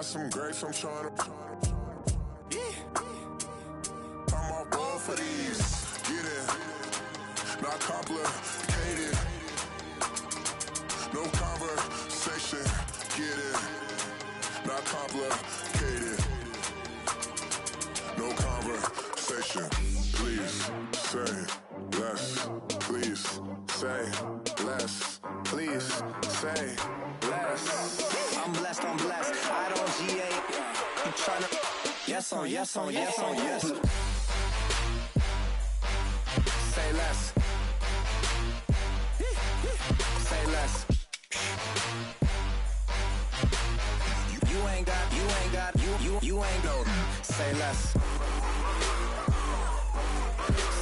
got some grapes, I'm trying to. I'm off board for these. Get it. Not complicated. No conversation. Get it. Not complicated. No conversation. Please say less. Please say less. Please say less. I'm blessed, I'm blessed. I don't GA. You tryna. Yes on, yes on, yes on, yes. Say less. Say less. You ain't got, you ain't no. Say less.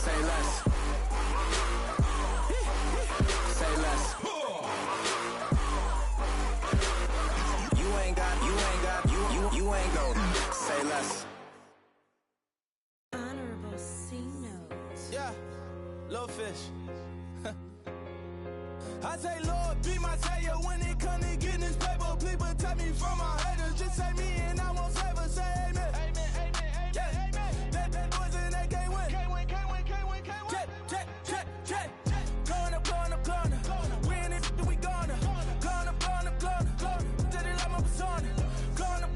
Say less. Say less. You ain't got, you ain't no. Say less. Honorable C notes. Yeah, little fish. I say, Lord, be my savior when it comes to getting this paper. Please protect me from my haters. Just say me and I won't save her. Say amen. Amen, amen, amen, yeah. Amen. That boys in that can't win. Can't win, can't win, can't win, can't win. Check. Going up. Win it, we gonna. Going up. Did it like my persona. Going up.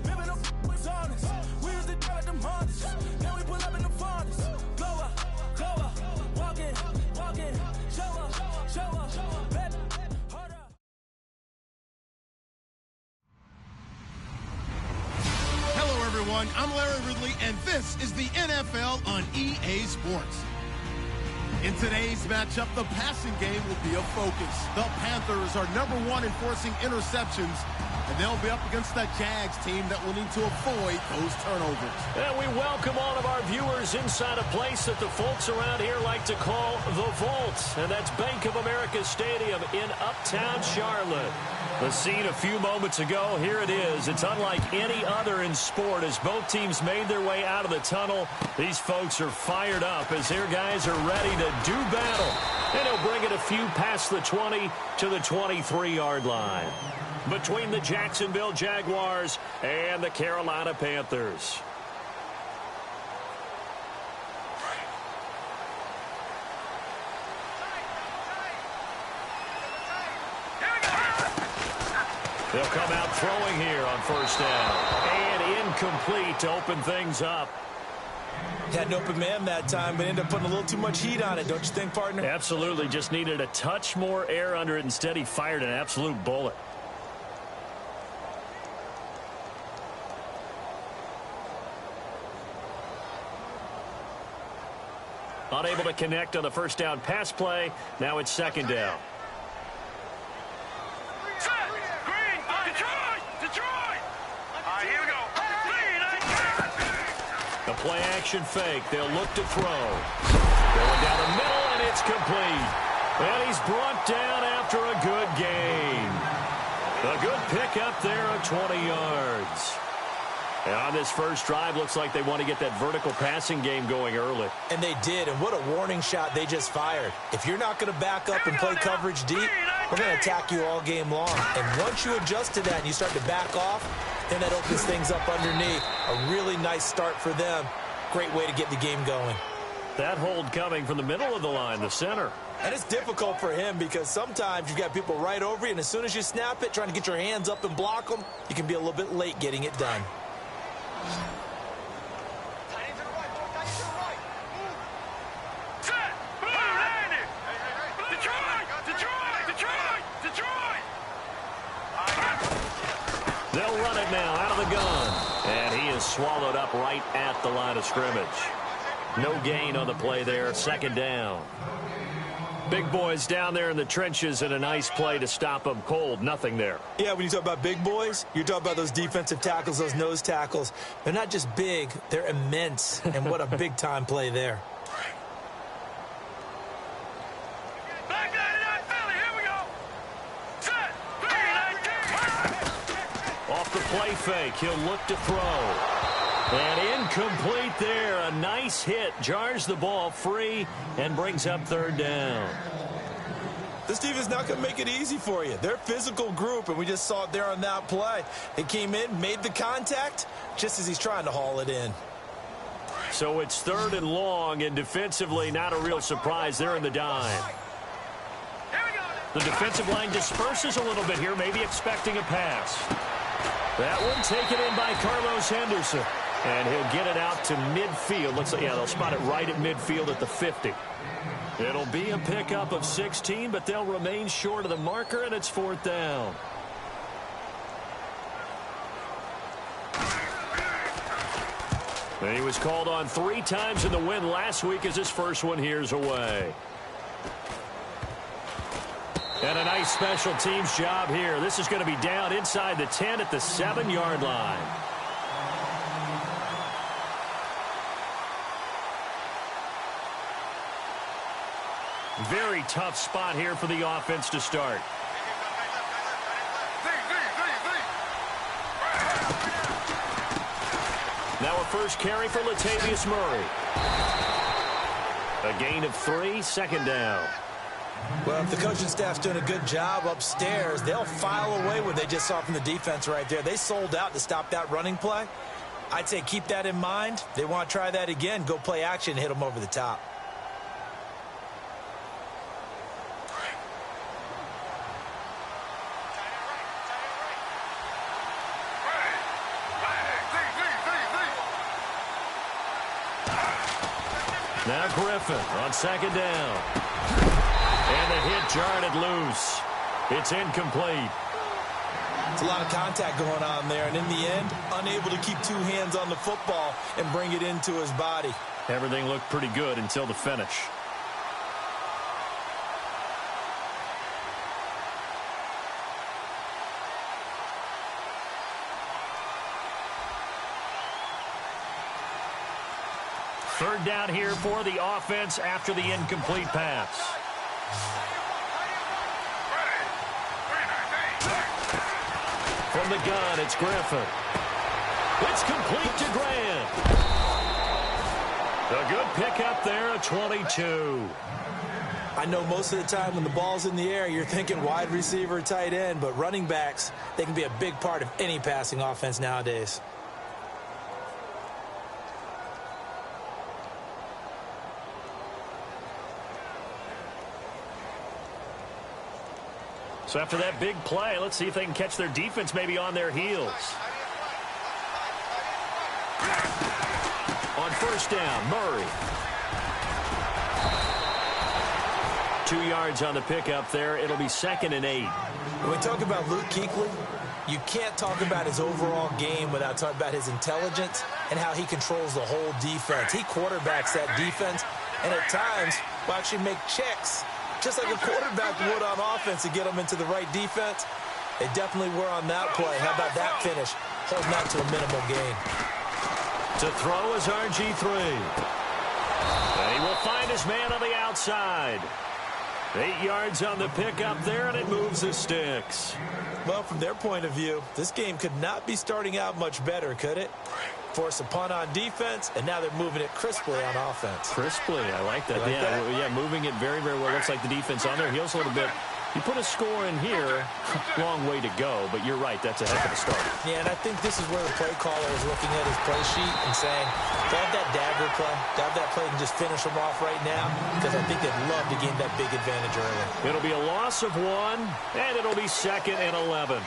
Maybe no was honest. We was the drug them hardest. Then we pull up in the furnace. Glow up. Walking. Show up. Bet. Hold up. Hello, everyone. I'm Larry Ridley, and this is the NFL on EA Sports. In today's matchup, the passing game will be a focus. The Panthers are #1 in forcing interceptions, and they'll be up against the Jags team that will need to avoid those turnovers. And we welcome all of our viewers inside a place that the folks around here like to call the Vault, and that's Bank of America Stadium in Uptown Charlotte. The scene a few moments ago, here it is. It's unlike any other in sport as both teams made their way out of the tunnel. These folks are fired up as their guys are ready to do battle. And he'll bring it a few past the 20 to the 23-yard line. Between the Jacksonville Jaguars and the Carolina Panthers. They'll come out throwing here on first down. And incomplete to open things up. Had an open man that time, but ended up putting a little too much heat on it, don't you think, partner? Absolutely. Just needed a touch more air under it. Instead, he fired an absolute bullet. Unable to connect on the first down pass play. Now it's second down. The play-action fake. They'll look to throw. Going down the middle, and it's complete. And he's brought down after a good gain. A good pickup there of 20 yards. And on this first drive, looks like they want to get that vertical passing game going early. And they did, and what a warning shot they just fired. If you're not going to back up and play coverage deep, we're going to attack you all game long. And once you adjust to that and you start to back off, then that opens things up underneath. A really nice start for them. Great way to get the game going. That hold coming from the middle of the line, the center. And it's difficult for him because sometimes you've got people right over you, and as soon as you snap it, trying to get your hands up and block them, you can be a little bit late getting it done. They'll run it now out of the gun. And he is swallowed up right at the line of scrimmage. No gain on the play there. Second down. Big boys down there in the trenches, and a nice play to stop them cold. Nothing there. Yeah, when you talk about big boys, you're talking about those defensive tackles, those nose tackles. They're not just big, they're immense. And what a big-time play there. Off the play fake, he'll look to throw. And incomplete there. A nice hit. Jars the ball free and brings up third down. This defense is not going to make it easy for you. They're a physical group, and we just saw it there on that play. They came in, made the contact, just as he's trying to haul it in. So it's 3rd and long, and defensively not a real surprise there in the dime. The defensive line disperses a little bit here, maybe expecting a pass. That one taken in by Carlos Henderson. And he'll get it out to midfield. Looks like, yeah, they'll spot it right at midfield at the 50. It'll be a pickup of 16, but they'll remain short of the marker, and it's 4th down. And he was called on 3 times in the win last week as his first one here's away. And a nice special teams job here. This is going to be down inside the 10 at the 7-yard line. Very tough spot here for the offense to start. Now a first carry for Latavius Murray. A gain of 3, 2nd down. Well, if the coaching staff's doing a good job upstairs, they'll file away what they just saw from the defense right there. They sold out to stop that running play. I'd say keep that in mind. They want to try that again. Go play action, hit them over the top. Now Griffin on 2nd down. And the hit jarred it loose. It's incomplete. It's a lot of contact going on there, and in the end, unable to keep 2 hands on the football and bring it into his body. Everything looked pretty good until the finish. Third down here for the offense after the incomplete pass. From the gun, it's Griffin. It's complete to Grant. A good pickup there at 22. I know most of the time when the ball's in the air, you're thinking wide receiver, tight end, but running backs, they can be a big part of any passing offense nowadays. So after that big play, let's see if they can catch their defense maybe on their heels. On 1st down, Murray. 2 yards on the pickup there. It'll be 2nd and 8. When we talk about Luke Kuechly, you can't talk about his overall game without talking about his intelligence and how he controls the whole defense. He quarterbacks that defense and at times will actually make checks just like a quarterback would on offense to get them into the right defense. They definitely were on that play. How about that finish? Holding that to a minimal gain. To throw is RG3. And he will find his man on the outside. 8 yards on the pickup there, and it moves the sticks. Well, from their point of view, this game could not be starting out much better, could it? Force a punt on defense, and now they're moving it crisply on offense. Crisply, I like that. Yeah, moving it very, very well. Looks like the defense on their heels a little bit. You put a score in here, long way to go, but you're right, that's a heck of a start. Yeah, and I think this is where the play caller is looking at his play sheet and saying, to have that dagger play, to have that play and just finish them off right now, because I think they'd love to gain that big advantage early. It'll be a loss of 1, and it'll be 2nd and 11.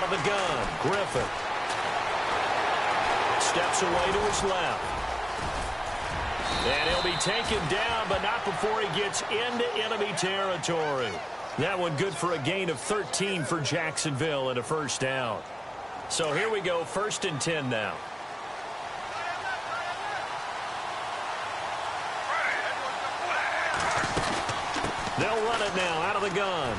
The gun, Griffin. Steps away to his left. And he'll be taken down, but not before he gets into enemy territory. That one good for a gain of 13 for Jacksonville and a 1st down. So here we go, 1st and 10 now. They'll run it now out of the gun.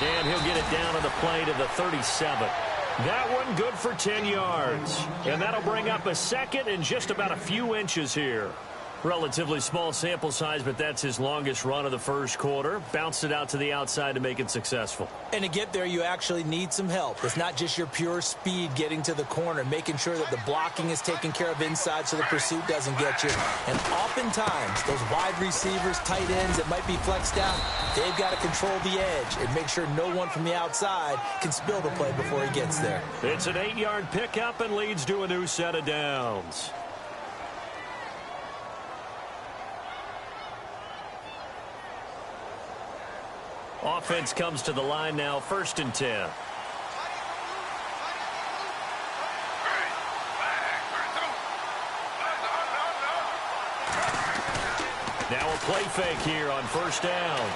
And he'll get it down on the play to the 37. That one good for 10 yards. And that'll bring up a 2nd and just about a few inches here. Relatively small sample size, but that's his longest run of the first quarter. Bounced it out to the outside to make it successful. And to get there, you actually need some help. It's not just your pure speed getting to the corner, making sure that the blocking is taken care of inside so the pursuit doesn't get you. And oftentimes, those wide receivers, tight ends that might be flexed out, they've got to control the edge and make sure no one from the outside can spill the play before he gets there. It's an 8-yard pickup and leads to a new set of downs. Offense comes to the line now, 1st and 10. Now a play fake here on 1st down.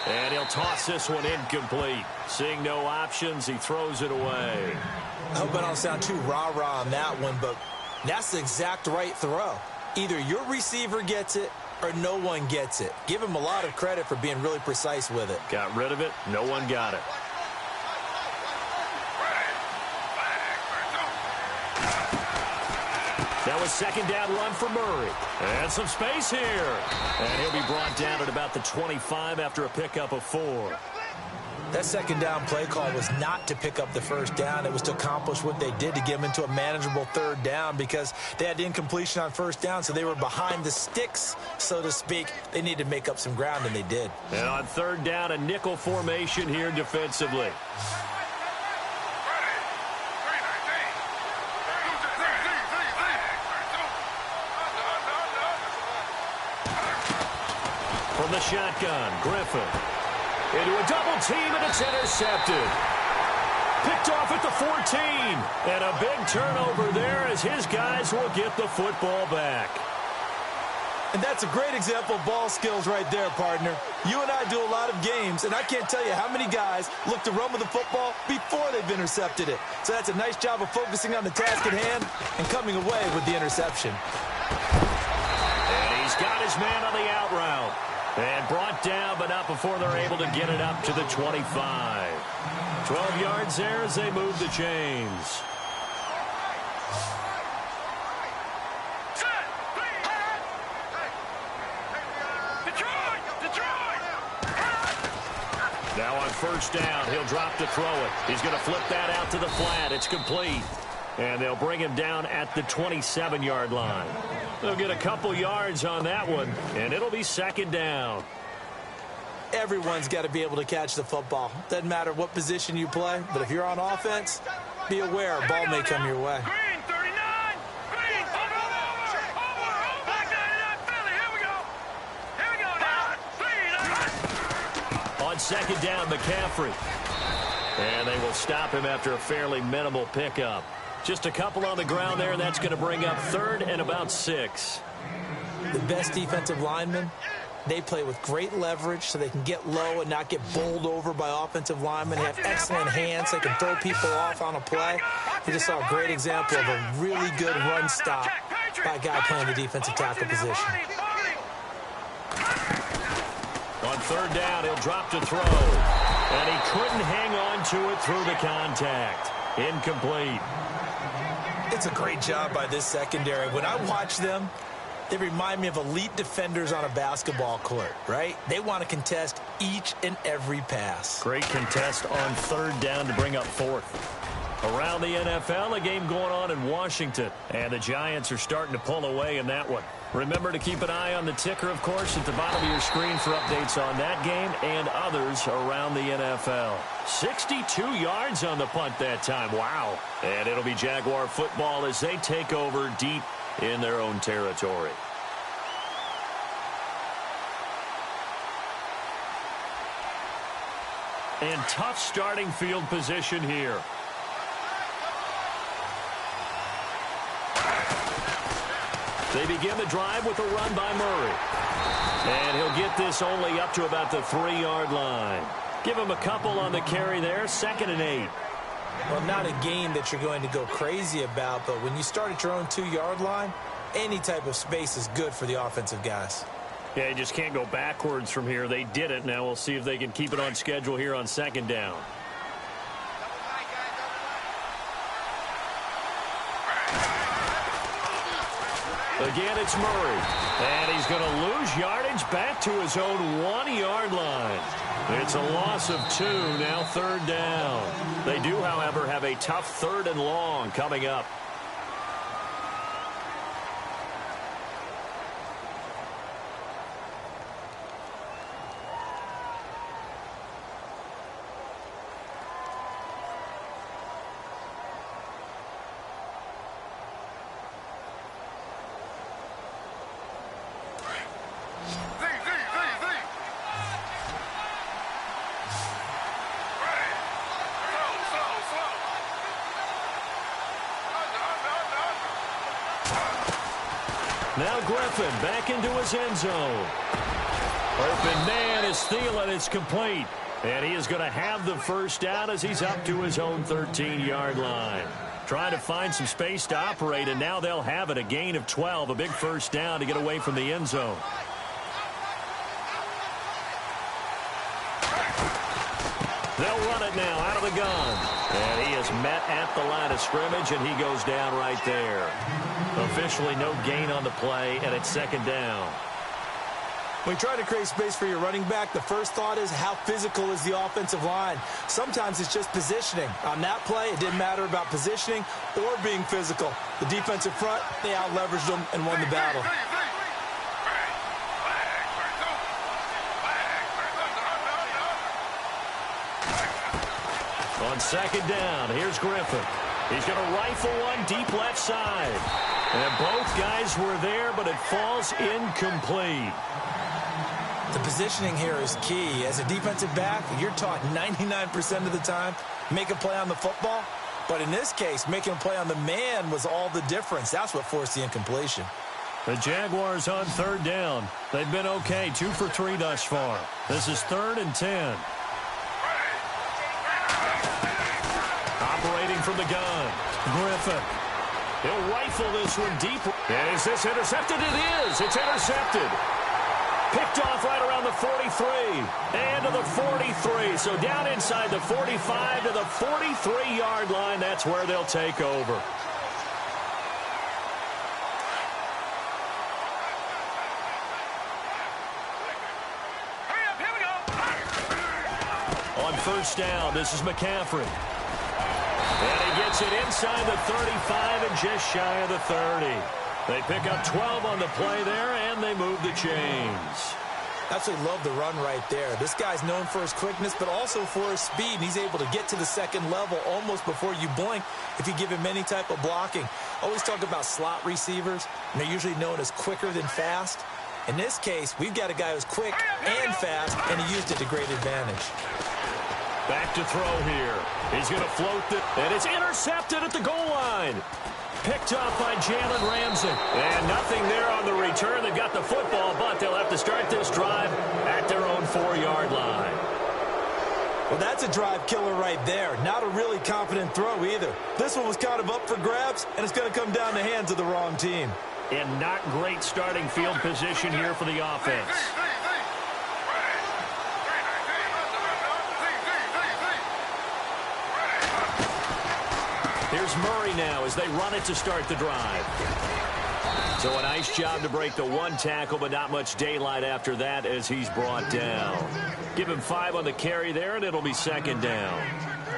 And he'll toss this one incomplete. Seeing no options, he throws it away. I hope I don't sound too rah-rah on that one, but that's the exact right throw. Either your receiver gets it or no one gets it. Give him a lot of credit for being really precise with it. Got rid of it. No one got it. That was 2nd down run for Murray. And some space here. And he'll be brought down at about the 25 after a pickup of 4. That 2nd down play call was not to pick up the 1st down. It was to accomplish what they did to get them into a manageable 3rd down because they had incompletion on 1st down, so they were behind the sticks, so to speak. They needed to make up some ground, and they did. And on 3rd down, a nickel formation here defensively. From the shotgun, Griffin. Into a double team, and it's intercepted. Picked off at the 14. And a big turnover there as his guys will get the football back. And that's a great example of ball skills right there, partner. You and I do a lot of games, and I can't tell you how many guys look to run with the football before they've intercepted it. So that's a nice job of focusing on the task at hand and coming away with the interception. And he's got his man on the out route. And brought down, but not before they're able to get it up to the 25. 12 yards there as they move the chains. Now on 1st down, he'll drop to throw it. He's going to flip that out to the flat. It's complete. And they'll bring him down at the 27-yard line. They'll get a couple yards on that one, and it'll be 2nd down. Everyone's got to be able to catch the football. Doesn't matter what position you play, but if you're on offense, be aware a ball may come your way. Green, 39. Green, back 99, Philly. Here we go. Here we go now. On 2nd down, McCaffrey. And they will stop him after a fairly minimal pickup. Just a couple on the ground there, and that's going to bring up 3rd and about 6. The best defensive linemen, they play with great leverage so they can get low and not get bowled over by offensive linemen. They have excellent hands. They can throw people off on a play. We just saw a great example of a really good run stop by a guy playing the defensive tackle position. On 3rd down, he'll drop to throw. And he couldn't hang on to it through the contact. Incomplete. It's a great job by this secondary. When I watch them, they remind me of elite defenders on a basketball court, right? They want to contest each and every pass. Great contest on 3rd down to bring up 4th. Around the NFL, a game going on in Washington. And the Giants are starting to pull away in that one. Remember to keep an eye on the ticker, of course, at the bottom of your screen for updates on that game and others around the NFL. 62 yards on the punt that time. Wow. And it'll be Jaguar football as they take over deep in their own territory. And tough starting field position here. They begin the drive with a run by Murray. And he'll get this only up to about the 3-yard line. Give him a couple on the carry there, 2nd and 8. Well, not a game that you're going to go crazy about, but when you start at your own 2-yard line, any type of space is good for the offensive guys. Yeah, you just can't go backwards from here. They did it. Now we'll see if they can keep it on schedule here on 2nd down. Again, it's Murray. And he's going to lose yardage back to his own 1-yard line. It's a loss of 2, now 3rd down. They do, however, have a tough 3rd and long coming up. Now Griffin back into his end zone. Open man is Thielen. It's complete. And he is going to have the first down as he's up to his own 13-yard line. Trying to find some space to operate, and now they'll have it. A gain of 12, a big first down to get away from the end zone. They'll run it now out of the gun. And he is met at the line of scrimmage, and he goes down right there. Officially no gain on the play, and it's 2nd down. When you try to create space for your running back, the first thought is how physical is the offensive line. Sometimes it's just positioning. On that play, it didn't matter about positioning or being physical. The defensive front, they out-leveraged them and won the battle. On 2nd down, here's Griffin. He's going to rifle one deep left side. And both guys were there, but it falls incomplete. The positioning here is key. As a defensive back, you're taught 99% of the time, make a play on the football. But in this case, making a play on the man was all the difference. That's what forced the incompletion. The Jaguars on 3rd down. They've been okay, 2 for 3 thus far. This is 3rd and 10. Operating from the gun, Griffin. He'll rifle this one deep. And is this intercepted? It is. It's intercepted. Picked off right around the 43. And to the 43. So down inside the 45 to the 43-yard line. That's where they'll take over. On 1st down, this is McCaffrey. And he gets it inside the 35 and just shy of the 30. They pick up 12 on the play there, and they move the chains. Absolutely love the run right there. This guy's known for his quickness, but also for his speed. He's able to get to the 2nd level almost before you blink if you give him any type of blocking. Always talk about slot receivers, and they're usually known as quicker than fast. In this case, we've got a guy who's quick and fast, and he used it to great advantage. Back to throw here. He's going to float it, and it's intercepted at the goal line. Picked off by Jalen Ramsey. And nothing there on the return. They've got the football, but they'll have to start this drive at their own 4-yard line. Well, that's a drive killer right there. Not a really confident throw either. This one was kind of up for grabs, and it's going to come down the hands of the wrong team. And not great starting field position here for the offense. Here's Murray now as they run it to start the drive. So a nice job to break the 1 tackle, but not much daylight after that as he's brought down. Give him 5 on the carry there, and it'll be 2nd down.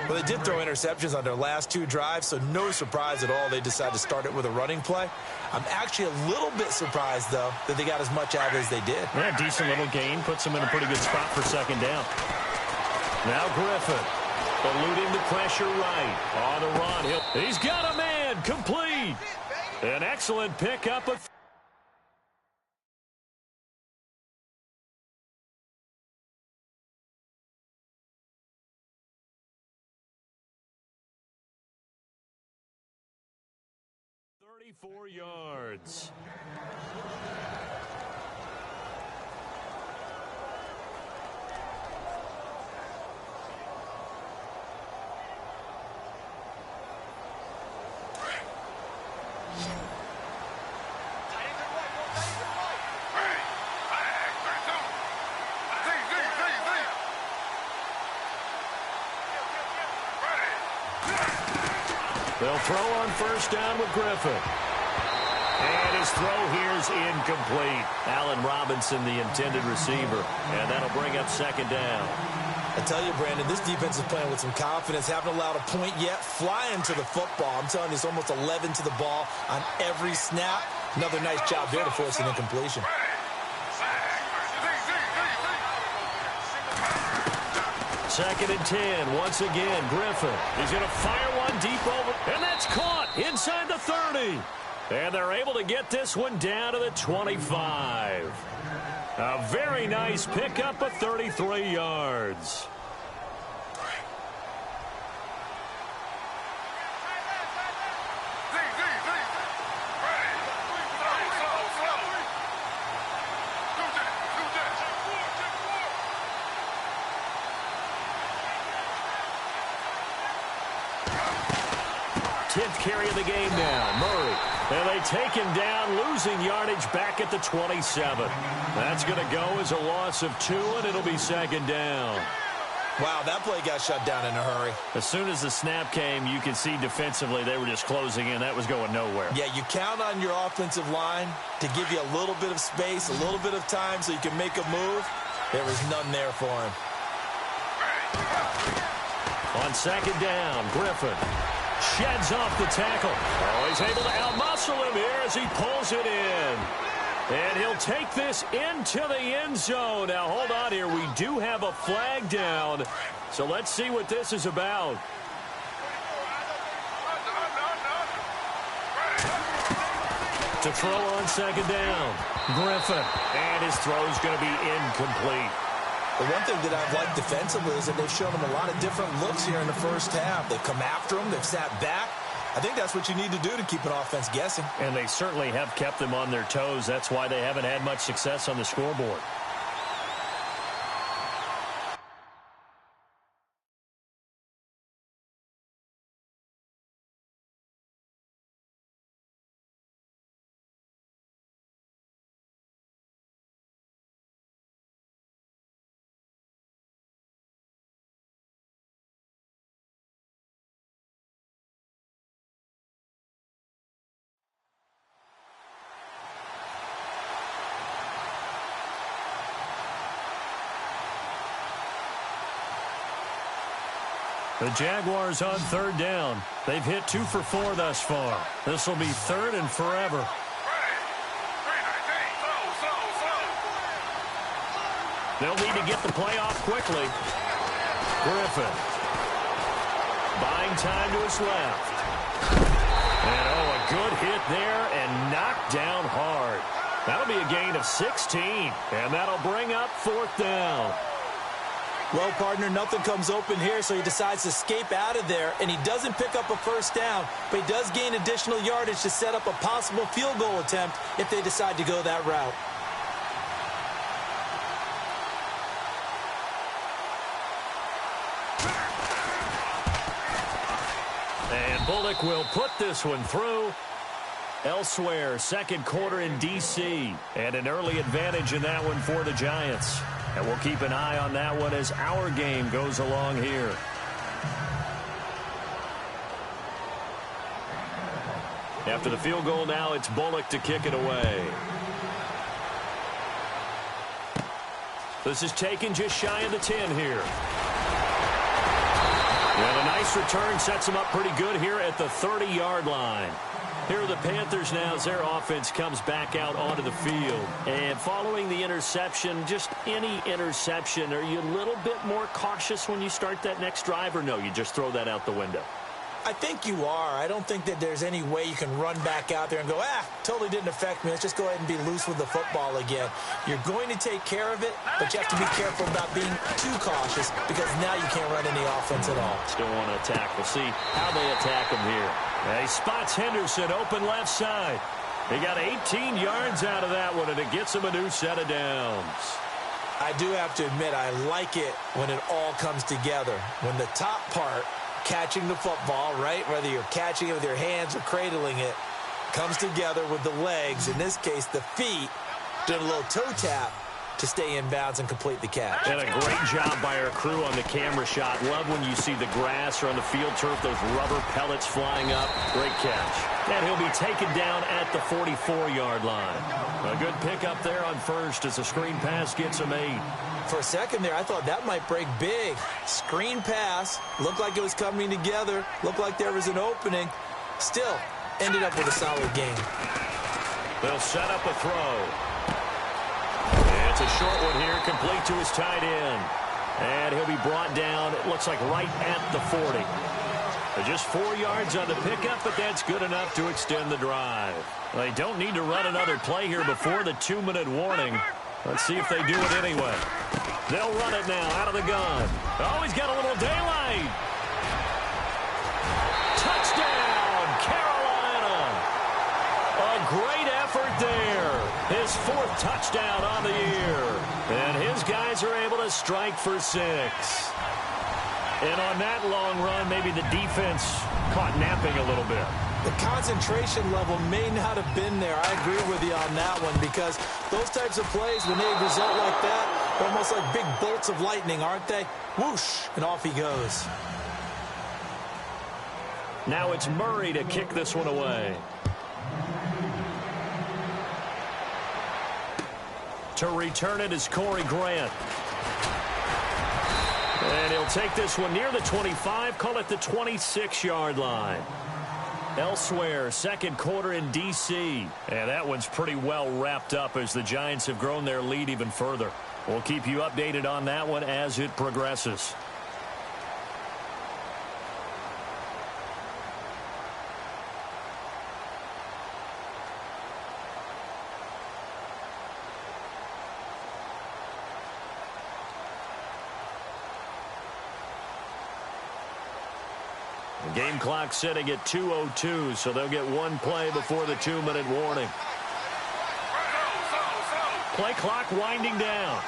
Well, they did throw interceptions on their last 2 drives, so no surprise at all they decided to start it with a running play. I'm actually a little bit surprised, though, that they got as much out as they did. Yeah, decent little gain. Puts them in a pretty good spot for 2nd down. Now Griffin. Eluding the pressure right. On the run. He's got a man. Complete. An excellent pickup of... ...34 yards. They'll throw on 1st down with Griffin. And his throw here is incomplete. Allen Robinson, the intended receiver. And that'll bring up second down. I tell you, Brandon, this defense is playing with some confidence. Haven't allowed a point yet. Flying to the football. I'm telling you, it's almost 11 to the ball on every snap. Another nice job there to force an incompletion. Second and 10. Once again, Griffin. He's going to fire one deep over. And that's caught inside the 30. And they're able to get this one down to the 25. A very nice pickup of 33 yards. Tenth carry of the game now, Murray. And they take him down, losing yardage back at the 27. That's going to go as a loss of 2, and it'll be second down. Wow, that play got shut down in a hurry. As soon as the snap came, you could see defensively they were just closing in. That was going nowhere. Yeah, you count on your offensive line to give you a little bit of space, a little bit of time so you can make a move. There was none there for him. On second down, Griffin sheds off the tackle. Oh, he's able to outmuscle him here as he pulls it in. And he'll take this into the end zone. Now, hold on here. We do have a flag down. So let's see what this is about. To throw on second down, Griffin. And his throw is going to be incomplete. The one thing that I've liked defensively is that they've shown him a lot of different looks here in the first half. They've come after him. They've sat back. I think that's what you need to do to keep an offense guessing. And they certainly have kept them on their toes. That's why they haven't had much success on the scoreboard. The Jaguars on third down. They've hit 2 for 4 thus far. This will be third and forever. They'll need to get the play off quickly. Griffin. Buying time to his left. And, oh, a good hit there and knocked down hard. That'll be a gain of 16, and that'll bring up fourth down. Well, partner, nothing comes open here, so he decides to escape out of there, and he doesn't pick up a first down, but he does gain additional yardage to set up a possible field goal attempt if they decide to go that route. And Bullock will put this one through. Elsewhere, second quarter in D.C., and an early advantage in that one for the Giants. And we'll keep an eye on that one as our game goes along here. After the field goal now, it's Bullock to kick it away. This is taken just shy of the 10 here. And a nice return sets him up pretty good here at the 30-yard line. Here are the Panthers now as their offense comes back out onto the field. And following the interception, just any interception, are you a little bit more cautious when you start that next drive, or no, you just throw that out the window? I think you are. I don't think that there's any way you can run back out there and go, totally didn't affect me. Let's just go ahead and be loose with the football again. You're going to take care of it, but you have to be careful about being too cautious because now you can't run any offense at all. Still want to attack. We'll see how they attack him here. And he spots Henderson open left side. He got 18 yards out of that one, and it gets him a new set of downs. I do have to admit, I like it when it all comes together. When the top part, catching the football, right, whether you're catching it with your hands or cradling it, comes together with the legs, in this case the feet, doing a little toe tap. to stay in bounds and complete the catch. And a great job by our crew on the camera shot. Love when you see the grass or on the field turf, those rubber pellets flying up. Great catch. And he'll be taken down at the 44-yard line. A good pickup there on first as the screen pass gets him 8. For a second there, I thought that might break big. Screen pass. Looked like it was coming together. Looked like there was an opening. Still, ended up with a solid game. They'll set up a throw. It's a short one here, complete to his tight end. And he'll be brought down, it looks like right at the 40. Just 4 yards on the pickup, but that's good enough to extend the drive. They don't need to run another play here before the 2-minute warning. Let's see if they do it anyway. They'll run it now out of the gun. Oh, he's got a little daylight. Touchdown, Carolina. A great effort there. His 4th touchdown on the year. And his guys are able to strike for 6. And on that long run, maybe the defense caught napping a little bit. The concentration level may not have been there. I agree with you on that one because those types of plays, when they result like that, they're almost like big bolts of lightning, aren't they? Whoosh, and off he goes. Now it's Murray to kick this one away. To return it is Corey Grant. And he'll take this one near the 25, call it the 26-yard line. Elsewhere, second quarter in D.C. And that one's pretty well wrapped up as the Giants have grown their lead even further. We'll keep you updated on that one as it progresses. The game clock sitting at 2:02, so they'll get one play before the 2-minute warning. Play clock winding down.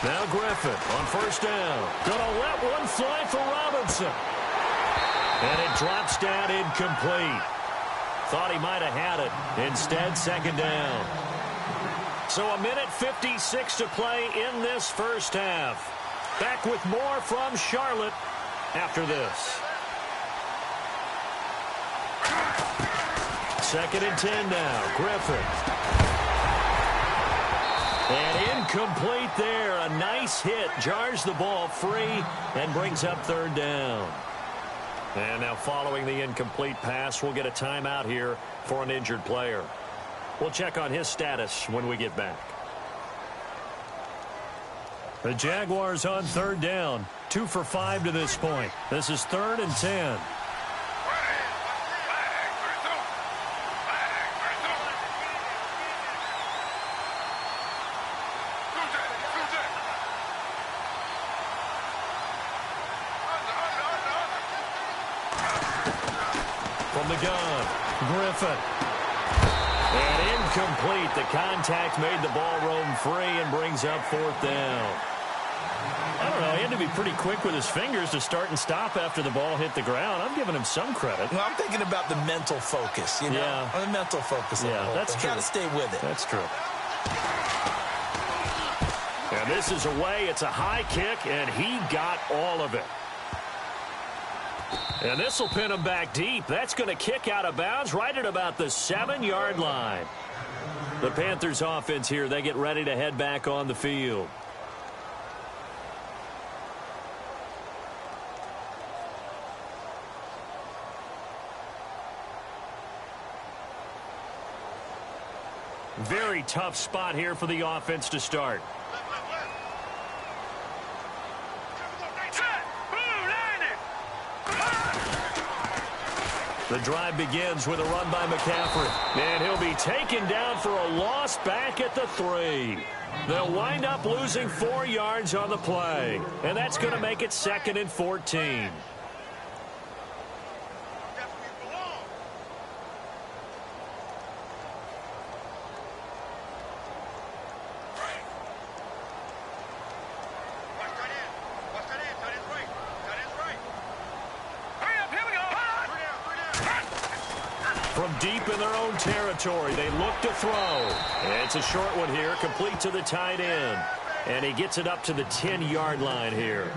Now Griffin on first down. Gonna let one fly for Robinson. And it drops down incomplete. Thought he might have had it. Instead, second down. So 1:56 to play in this first half. Back with more from Charlotte after this. 2nd and 10 now. Griffin. And incomplete there. A nice hit. Jars the ball free and brings up 3rd down. And now following the incomplete pass, we'll get a timeout here for an injured player. We'll check on his status when we get back. The Jaguars on 3rd down. 2 for 5 to this point. This is 3rd and 10. From the gun, Griffin. And incomplete. The contact made the ball roam free and brings up 4th down. I don't know. He had to be pretty quick with his fingers to start and stop after the ball hit the ground. I'm giving him some credit. Well, I'm thinking about the mental focus, you know? Yeah. The mental focus. Yeah, that's true. Got to stay with it. That's true. And this is away. It's a high kick, and he got all of it. And this will pin him back deep. That's going to kick out of bounds right at about the 7-yard line. The Panthers offense here, they get ready to head back on the field. Very tough spot here for the offense to start. The drive begins with a run by McCaffrey. And he'll be taken down for a loss back at the 3. They'll wind up losing 4 yards on the play. And that's going to make it 2nd and 14. From deep in their own territory, they look to throw. It's a short one here, complete to the tight end. And he gets it up to the 10-yard line here.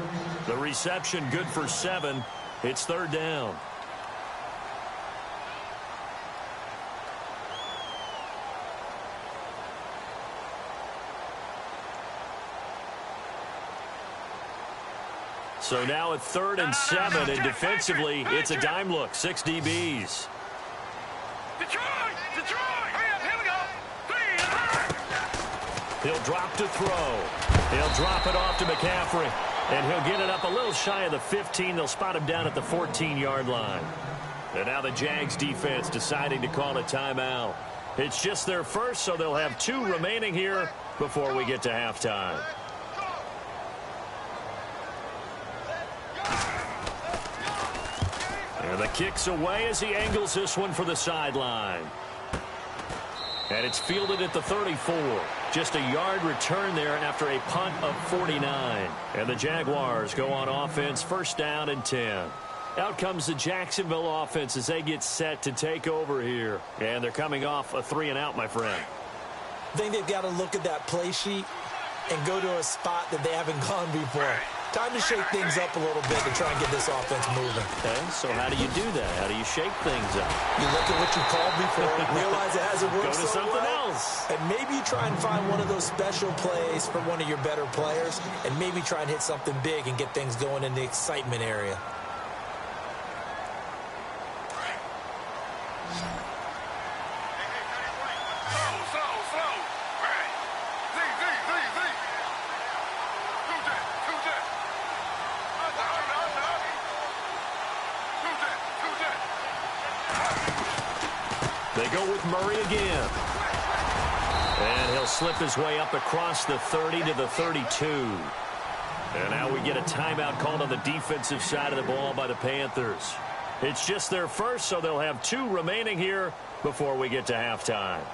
The reception good for 7. It's third down. So now it's 3rd and 7, and defensively, it's a dime look. 6 DBs. He'll drop to throw. He'll drop it off to McCaffrey, and he'll get it up a little shy of the 15. They'll spot him down at the 14-yard line. And now the Jags defense deciding to call a timeout. It's just their first, so they'll have 2 remaining here before we get to halftime. And the kick's away as he angles this one for the sideline. And it's fielded at the 34. Just a yard return there after a punt of 49. And the Jaguars go on offense, first down and 10. Out comes the Jacksonville offense as they get set to take over here. And they're coming off a 3-and-out, my friend. I think they've got to look at that play sheet and go to a spot that they haven't gone before. Time to shake things up a little bit to try and get this offense moving. Okay, so how do you do that? How do you shake things up? You look at what you called before, realize it hasn't worked Go to so something well, else. and maybe try and find one of those special plays for one of your better players, and maybe try and hit something big and get things going in the excitement area. They go with Murray again. And he'll slip his way up across the 30 to the 32. And now we get a timeout called on the defensive side of the ball by the Panthers. It's just their first, so they'll have 2 remaining here before we get to halftime.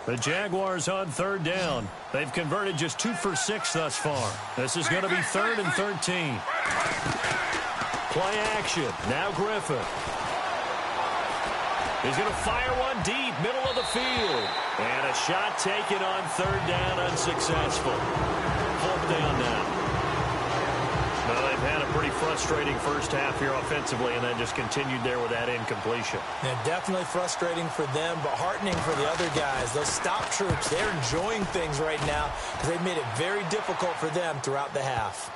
The Jaguars on third down. They've converted just 2 for 6 thus far. This is going to be 3rd and 13. Play action. Now Griffin. He's going to fire one deep, middle of the field. And a shot taken on 3rd down, unsuccessful. 4th down now. Well, they've had a pretty frustrating first half here offensively, and then just continued there with that incompletion. Yeah, definitely frustrating for them, but heartening for the other guys. Those stop troops, they're enjoying things right now because they've made it very difficult for them throughout the half.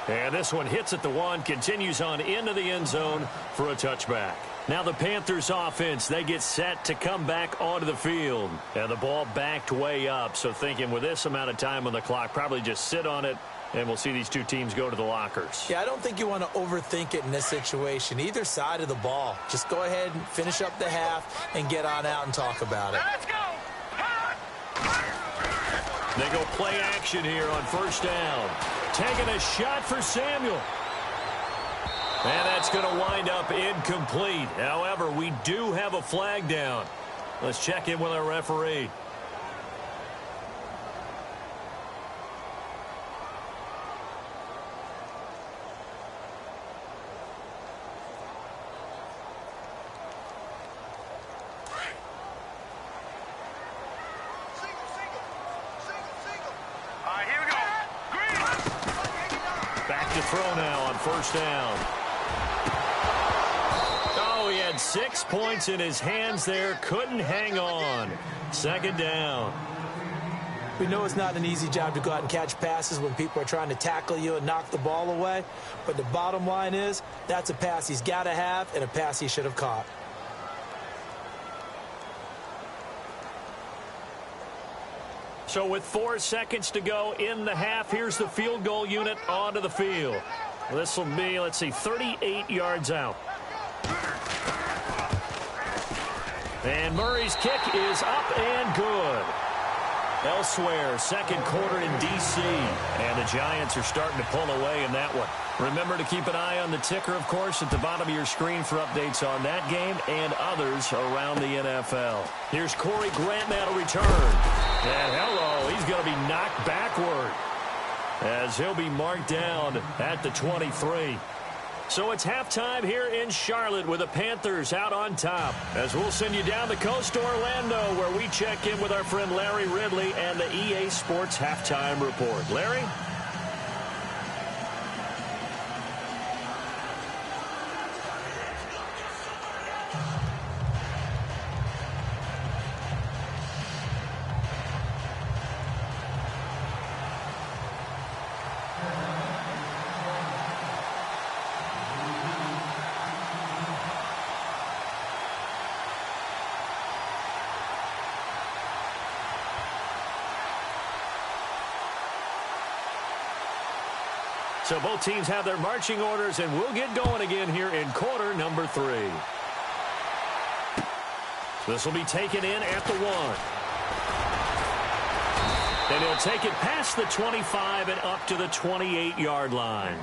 And this one hits at the 1, continues on into the end zone for a touchback. Now the Panthers offense, they get set to come back onto the field. And the ball backed way up, so thinking with this amount of time on the clock, probably just sit on it, and we'll see these 2 teams go to the lockers. Yeah, I don't think you want to overthink it in this situation. Either side of the ball. Just go ahead and finish up the half and get on out and talk about it. Let's go! They go play action here on first down. Taking a shot for Samuel. And that's going to wind up incomplete. However, we do have a flag down. Let's check in with our referee. All right, here we go. Green. Back to throw now on first down. Oh, he had 6 points in his hands there. Couldn't hang on. 2nd down. We know it's not an easy job to go out and catch passes when people are trying to tackle you and knock the ball away. But the bottom line is, that's a pass he's got to have and a pass he should have caught. So with 4 seconds to go in the half, here's the field goal unit onto the field. This will be, let's see, 38 yards out. And Murray's kick is up and good. Elsewhere, 2nd quarter in D.C. And the Giants are starting to pull away in that one. Remember to keep an eye on the ticker, of course, at the bottom of your screen for updates on that game and others around the NFL. Here's Corey Grant now to return. And hello, he's going to be knocked backward as he'll be marked down at the 23. So it's halftime here in Charlotte with the Panthers out on top. As we'll send you down the coast to Orlando, where we check in with our friend Larry Ridley and the EA Sports Halftime Report. Larry? So both teams have their marching orders, and we'll get going again here in quarter number 3. This will be taken in at the 1. And he'll take it past the 25 and up to the 28-yard line.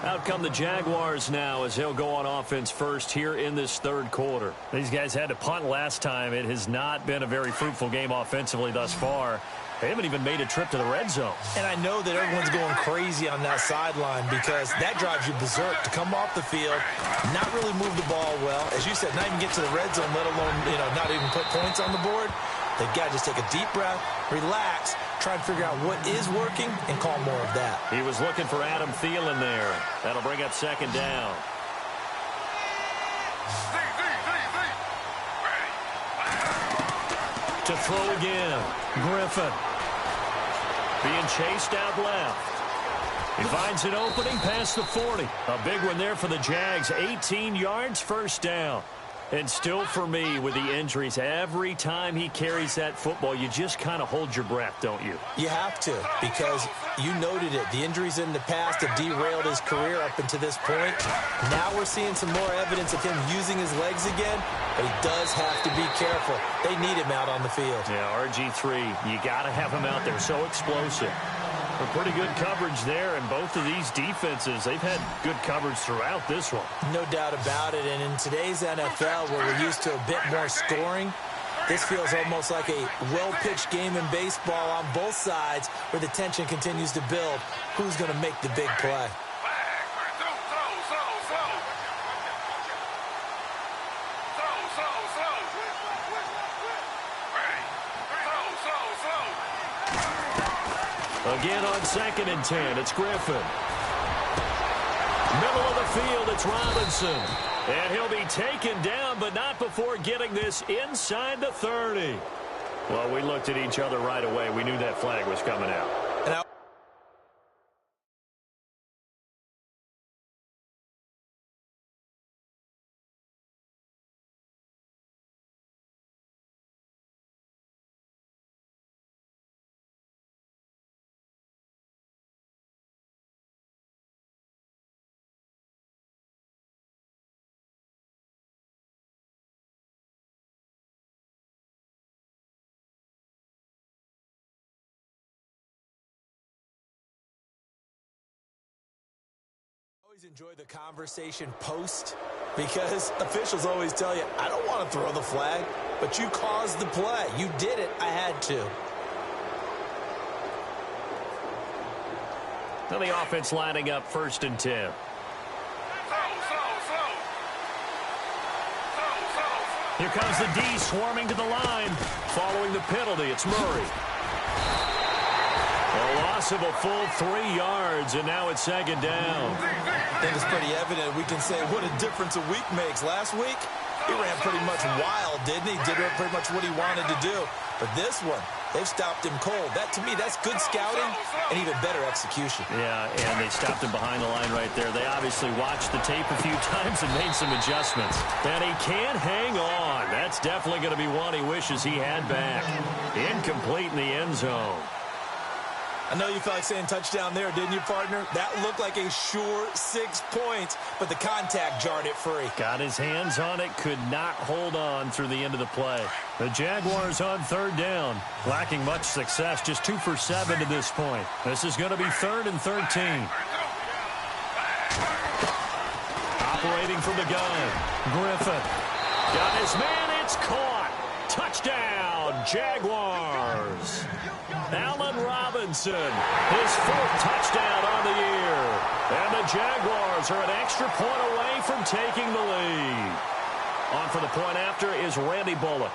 Out come the Jaguars now as they'll go on offense first here in this third quarter. These guys had to punt last time. It has not been a very fruitful game offensively thus far. They haven't even made a trip to the red zone. And I know that everyone's going crazy on that sideline because that drives you berserk to come off the field, not really move the ball well. As you said, not even get to the red zone, let alone, not even put points on the board. They've got to just take a deep breath, relax, try and figure out what is working, and call more of that. He was looking for Adam Thielen there. That'll bring up second down. To throw again, Griffin. Being chased out left. He finds an opening past the 40. A big one there for the Jags. 18 yards, first down. And still for me, with the injuries, every time he carries that football, you just kind of hold your breath, don't you? You have to, because you noted it. The injuries in the past have derailed his career up until this point. Now we're seeing some more evidence of him using his legs again, but he does have to be careful. They need him out on the field. Yeah, RG3, you got to have him out there. So explosive. A pretty good coverage there, and both of these defenses, they've had good coverage throughout this one. No doubt about it, and in today's NFL, where we're used to a bit more scoring, this feels almost like a well-pitched game in baseball on both sides where the tension continues to build. Who's going to make the big play? Again on 2nd and 10, it's Griffin. Middle of the field, it's Robinson. And he'll be taken down, but not before getting this inside the 30. Well, we looked at each other right away. We knew that flag was coming out. Always enjoy the conversation post because officials always tell you, I don't want to throw the flag, but you caused the play. You did it. I had to. Now the offense lining up 1st and 10. Here comes the D swarming to the line. Following the penalty, it's Murray. A loss of a full 3 yards, and now it's 2nd down. I think it's pretty evident. We can say what a difference a week makes. Last week, he ran pretty much wild, didn't he? Did pretty much what he wanted to do. But this one, they've stopped him cold. That, to me, that's good scouting and even better execution. Yeah, and they stopped him behind the line right there. They obviously watched the tape a few times and made some adjustments. And he can't hang on. That's definitely going to be one he wishes he had back. Incomplete in the end zone. I know you felt like saying touchdown there, didn't you, partner? That looked like a sure 6 points, but the contact jarred it free. Got his hands on it, could not hold on through the end of the play. The Jaguars on 3rd down, lacking much success, just 2 for 7 to this point. This is going to be 3rd and 13. operating from the gun. Griffin got his man. It's caught. Touchdown, Jaguars. Allen Robinson, his 4th touchdown on the year. And the Jaguars are an extra point away from taking the lead. On for the point after is Randy Bullock.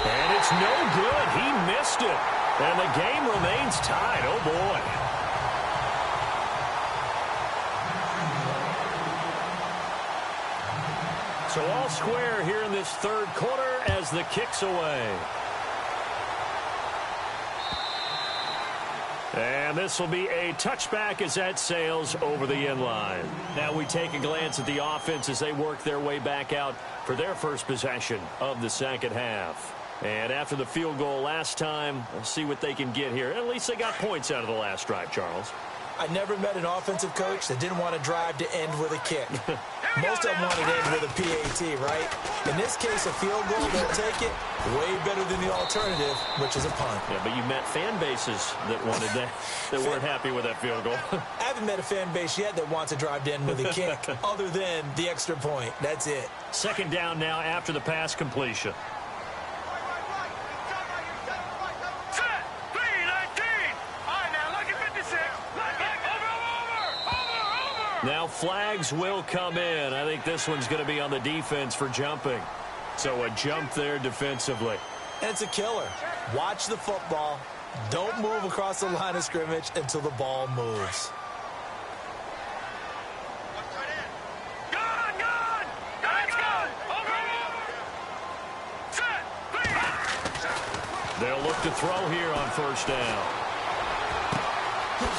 And it's no good. He missed it. And the game remains tied. Oh, boy. So all square here in this 3rd quarter as the kick's away. And this will be a touchback as that sails over the end line. Now we take a glance at the offense as they work their way back out for their first possession of the second half. And after the field goal last time, let's see what they can get here. At least they got points out of the last drive, Charles. I never met an offensive coach that didn't want to drive to end with a kick. Most of them wanted to end with a PAT, right? In this case, a field goal, they'll take it. Way better than the alternative, which is a punt. Yeah, but you met fan bases that wanted that, that weren't happy with that field goal. I haven't met a fan base yet that wants to drive to end with a kick, other than the extra point. That's it. Second down now after the pass completion. Now flags will come in. I think this one's going to be on the defense for jumping. So a jump there defensively. And it's a killer. Watch the football. Don't move across the line of scrimmage until the ball moves. They'll look to throw here on first down.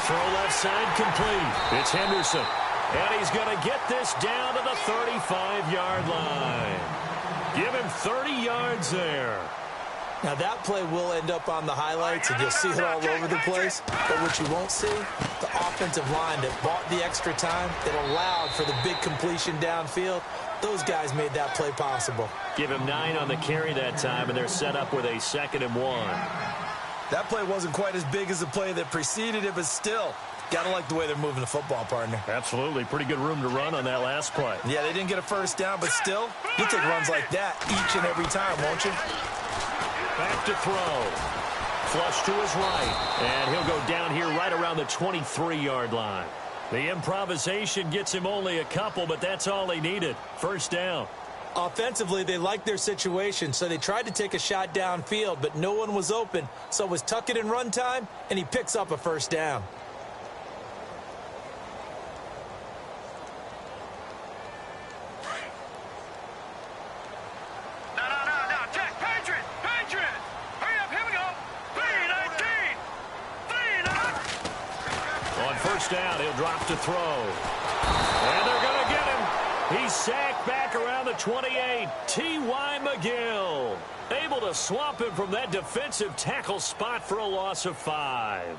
Throw left side complete. It's Henderson. And he's going to get this down to the 35-yard line. Give him 30 yards there. Now that play will end up on the highlights, and you'll see it all over the place. But what you won't see, the offensive line that bought the extra time, that allowed for the big completion downfield, those guys made that play possible. Give him 9 on the carry that time, and they're set up with a 2nd and 1. That play wasn't quite as big as the play that preceded it, but still, gotta like the way they're moving the football, partner. Absolutely. Pretty good room to run on that last play. Yeah, they didn't get a first down, but still, you'll take runs like that each and every time, won't you? Back to throw. Flush to his right. And he'll go down here right around the 23-yard line. The improvisation gets him only a couple, but that's all he needed. First down. Offensively, they liked their situation, so they tried to take a shot downfield, but no one was open. So it was tuck it in run time, and he picks up a first down. Down, he'll drop to throw. And they're going to get him. He's sacked back around the 28. T.Y. McGill able to swamp him from that defensive tackle spot for a loss of 5.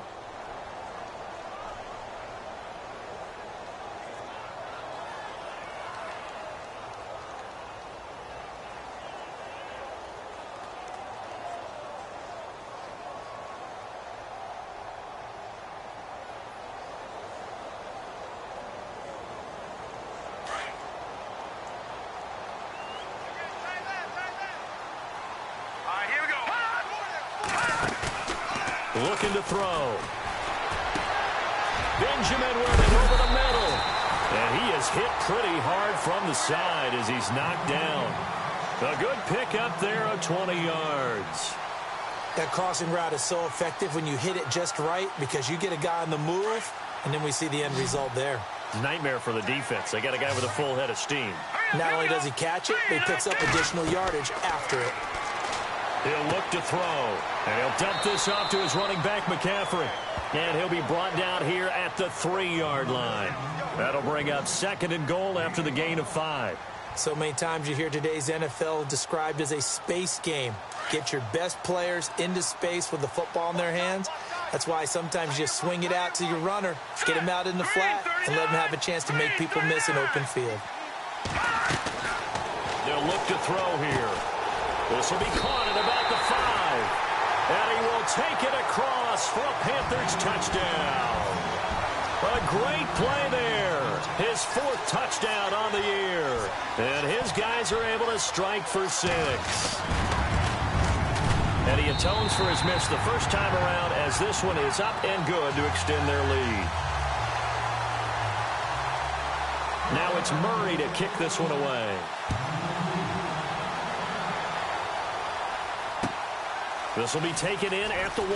Looking to throw. Benjamin with it over the middle. And he is hit pretty hard from the side as he's knocked down. A good pickup there of 20 yards. That crossing route is so effective when you hit it just right because you get a guy on the move, and then we see the end result there. Nightmare for the defense. They got a guy with a full head of steam. Not only does he catch it, but he picks up additional yardage after it. He'll look to throw, and he'll dump this off to his running back, McCaffrey. And he'll be brought down here at the 3-yard line. That'll bring up 2nd and goal after the gain of 5. So many times you hear today's NFL described as a space game. Get your best players into space with the football in their hands. That's why sometimes you swing it out to your runner, get him out in the flat, and let him have a chance to make people miss an open field. They'll look to throw here. This will be caught at about the 5. And he will take it across for a Panthers touchdown. A great play there. His 4th touchdown on the year. And his guys are able to strike for 6. And he atones for his miss the first time around as this one is up and good to extend their lead. Now it's Murray to kick this one away. This will be taken in at the 1.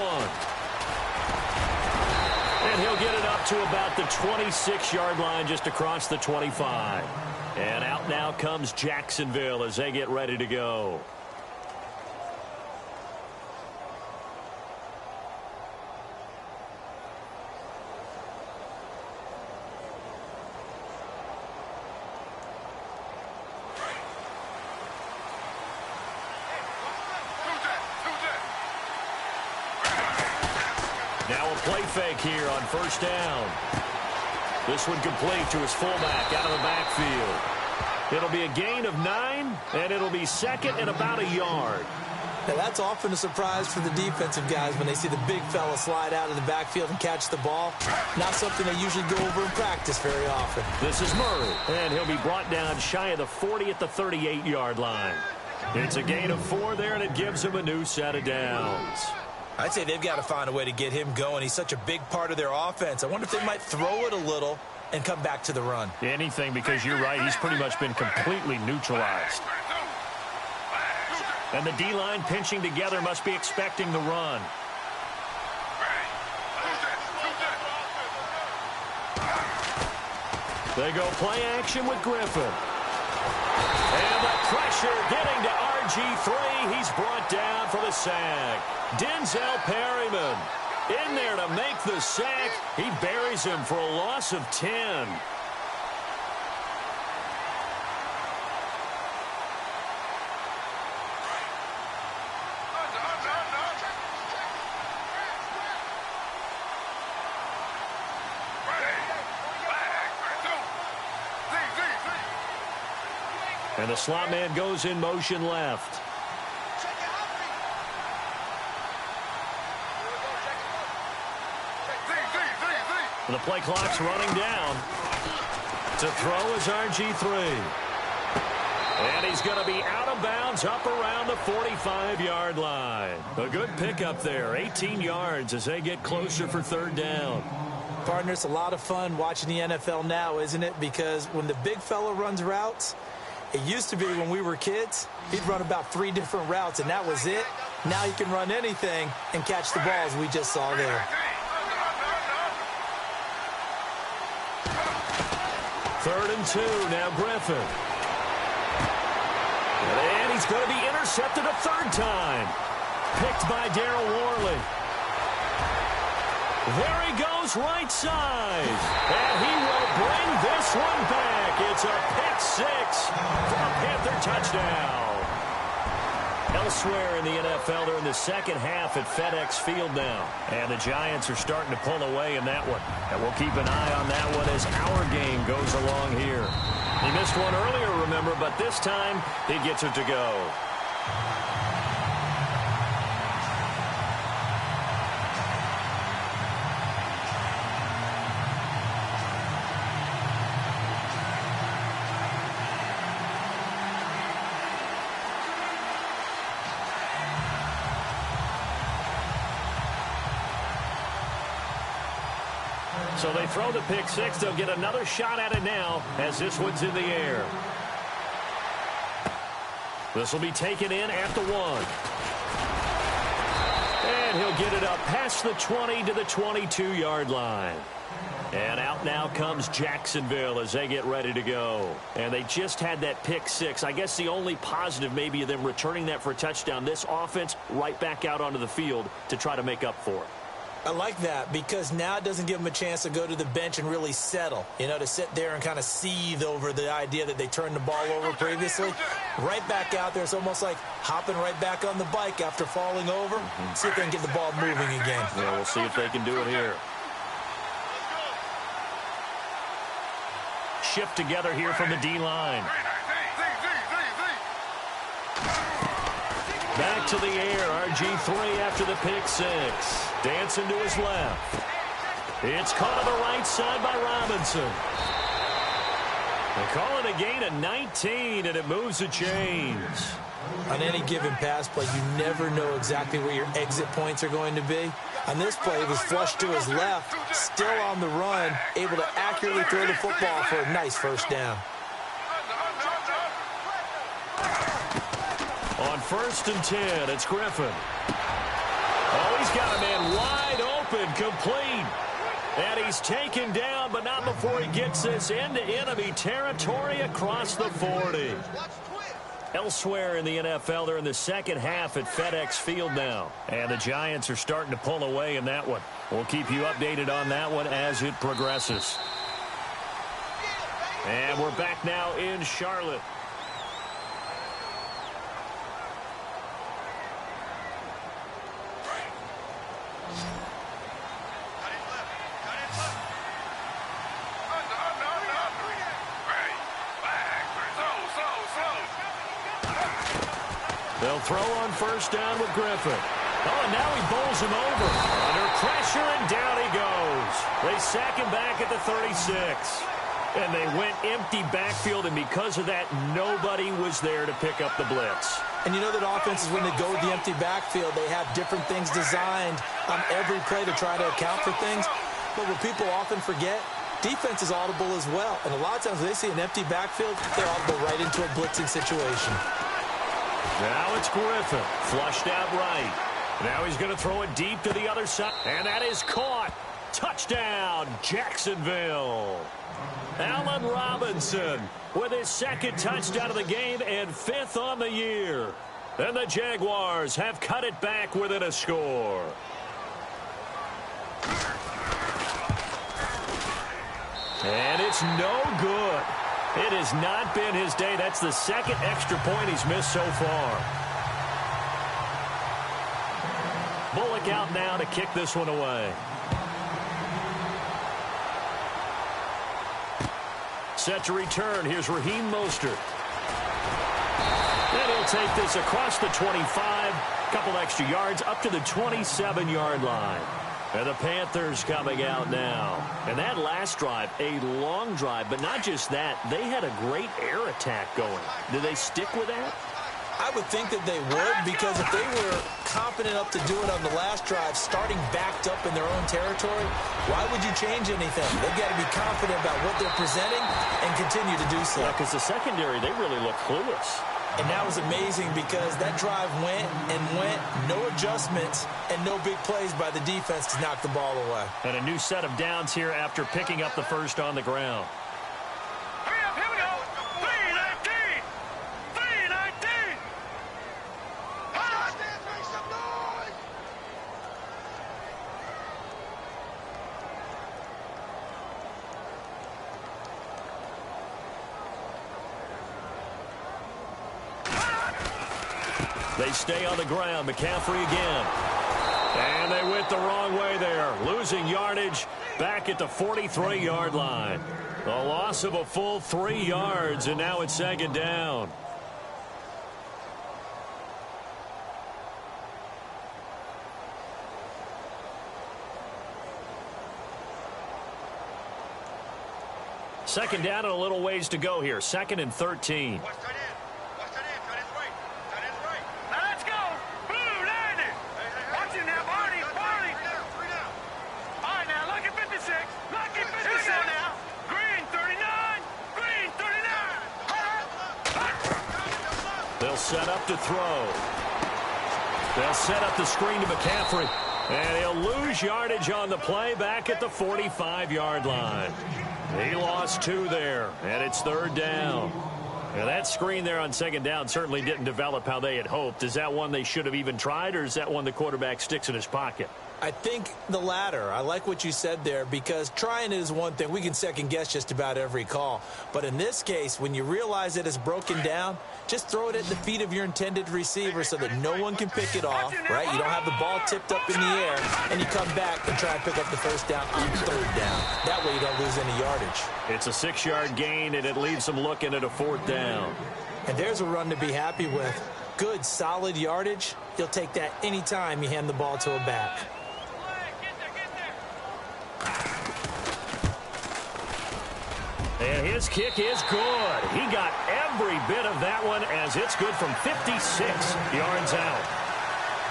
And he'll get it up to about the 26-yard line just across the 25. And out now comes Jacksonville as they get ready to go. Now a play fake here on first down. This one complete to his fullback out of the backfield. It'll be a gain of 9, and it'll be second and about a yard. Now that's often a surprise for the defensive guys when they see the big fella slide out of the backfield and catch the ball. Not something they usually go over in practice very often. This is Murray, and he'll be brought down shy of the 40 at the 38-yard line. It's a gain of 4 there, and it gives him a new set of downs. I'd say they've got to find a way to get him going. He's such a big part of their offense. I wonder if they might throw it a little and come back to the run. Anything, because you're right. He's pretty much been completely neutralized. And the D-line pinching together must be expecting the run. They go play action with Griffin. And the pressure getting to RG3. He's brought down for the sack. Denzel Perryman in there to make the sack. He buries him for a loss of 10. And the slot man goes in motion left. The play clock's running down. To throw is RG3. And he's going to be out of bounds up around the 45-yard line. A good pickup there. 18 yards as they get closer for third down. Partner, it's a lot of fun watching the NFL now, isn't it? Because when the big fella runs routes, it used to be when we were kids, he'd run about 3 different routes, and that was it. Now he can run anything and catch the balls we just saw there. Third and 2, now Griffin. And he's going to be intercepted a third time. Picked by Darryl Worley. There he goes, right side. And he will bring this one back. It's a pick 6 for a Panther touchdown. Elsewhere in the NFL, they're in the second half at FedEx Field now. And the Giants are starting to pull away in that one. And we'll keep an eye on that one as our game goes along here. He missed one earlier, remember, but this time he gets it to go. So they throw the pick 6. They'll get another shot at it now as this one's in the air. This will be taken in at the 1. And he'll get it up past the 20 to the 22-yard line. And out now comes Jacksonville as they get ready to go. And they just had that pick 6. I guess the only positive maybe of them returning that for a touchdown. This offense right back out onto the field to try to make up for it. I like that because now it doesn't give them a chance to go to the bench and really settle, to sit there and kind of seethe over the idea that they turned the ball over previously. Right back out there, it's almost like hopping right back on the bike after falling over. See if they can get the ball moving again. Yeah, we'll see if they can do it here. Shift together here from the D-line. Back to the air, RG3 after the pick 6. Dancing to his left. It's caught on the right side by Robinson. They call it a gain of 19, and it moves the chains. On any given pass play, you never know exactly where your exit points are going to be. On this play, it was flushed to his left, still on the run, able to accurately throw the football for a nice first down. On 1st and 10, it's Griffin. Oh, he's got a man wide open, complete. And he's taken down, but not before he gets this into enemy territory across the 40. Elsewhere in the NFL, they're in the second half at FedEx Field now. And the Giants are starting to pull away in that one. We'll keep you updated on that one as it progresses. And we're back now in Charlotte. They'll throw on 1st down with Griffin. Oh, and now he bowls him over. Under pressure, and down he goes. They sack him back at the 36. And they went empty backfield, and because of that, nobody was there to pick up the blitz. And you know that offenses, when they go with the empty backfield, they have different things designed on every play to try to account for things. But what people often forget, defense is audible as well. And a lot of times when they see an empty backfield, they're audible right into a blitzing situation. Now it's Griffin, flushed out right. Now he's going to throw it deep to the other side. And that is caught. Touchdown, Jacksonville. Allen Robinson with his 2nd touchdown of the game and 5th on the year. And the Jaguars have cut it back within a score. And it's no good. It has not been his day. That's the 2nd extra point he's missed so far. Bullock out now to kick this one away. Set to return. Here's Raheem Mostert. And he'll take this across the 25. Couple extra yards up to the 27-yard line. And the Panthers coming out now. And that last drive, a long drive, but not just that. They had a great air attack going. Do they stick with that? I would think that they would, because if they were confident enough to do it on the last drive, starting backed up in their own territory, why would you change anything? They've got to be confident about what they're presenting and continue to do so. Yeah, because the secondary, they really look clueless. And that was amazing because that drive went and went, no adjustments, and no big plays by the defense to knock the ball away. And a new set of downs here after picking up the first on the ground. Hurry up, here we go. 3-19. 3-19. Make some noise. They stay on the ground. McCaffrey again. And they went the wrong way there. Losing yardage back at the 43-yard line. A loss of a full 3 yards, and now it's 2nd down. Second down and a little ways to go here. 2nd and 13. They'll set up to throw. They'll set up the screen to McCaffrey. And he'll lose yardage on the play back at the 45-yard line. He lost 2 there, and it's 3rd down. Now that screen there on 2nd down certainly didn't develop how they had hoped. Is that one they should have even tried, or is that one the quarterback sticks in his pocket? I think the latter. I like what you said there, because trying it is one thing. We can second guess just about every call. But in this case, when you realize it is broken down, just throw it at the feet of your intended receiver so that no one can pick it off, right? You don't have the ball tipped up in the air, and you come back and try and pick up the first down on 3rd down. That way you don't lose any yardage. It's a 6-yard gain, and it leaves them looking at a 4th down. And there's a run to be happy with. Good, solid yardage. You'll take that anytime you hand the ball to a back. And his kick is good. He got every bit of that one as it's good from 56 yards out.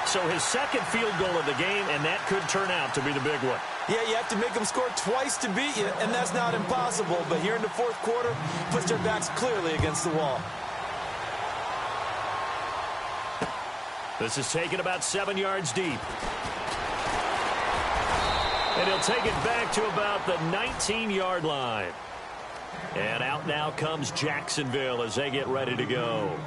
So his second field goal of the game, and that could turn out to be the big one. Yeah, you have to make them score twice to beat you, and that's not impossible. But here in the fourth quarter, puts their backs clearly against the wall. This is taken about 7 yards deep. And he'll take it back to about the 19-yard line. And out now comes Jacksonville as they get ready to go.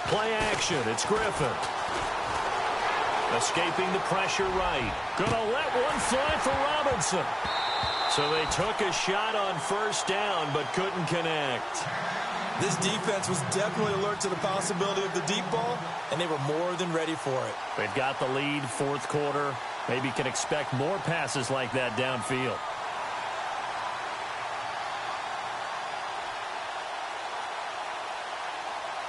Play action. It's Griffin. Escaping the pressure right. Gonna let one fly for Robinson. So they took a shot on first down but couldn't connect. This defense was definitely alert to the possibility of the deep ball, and they were more than ready for it. They've got the lead, fourth quarter. Maybe can expect more passes like that downfield.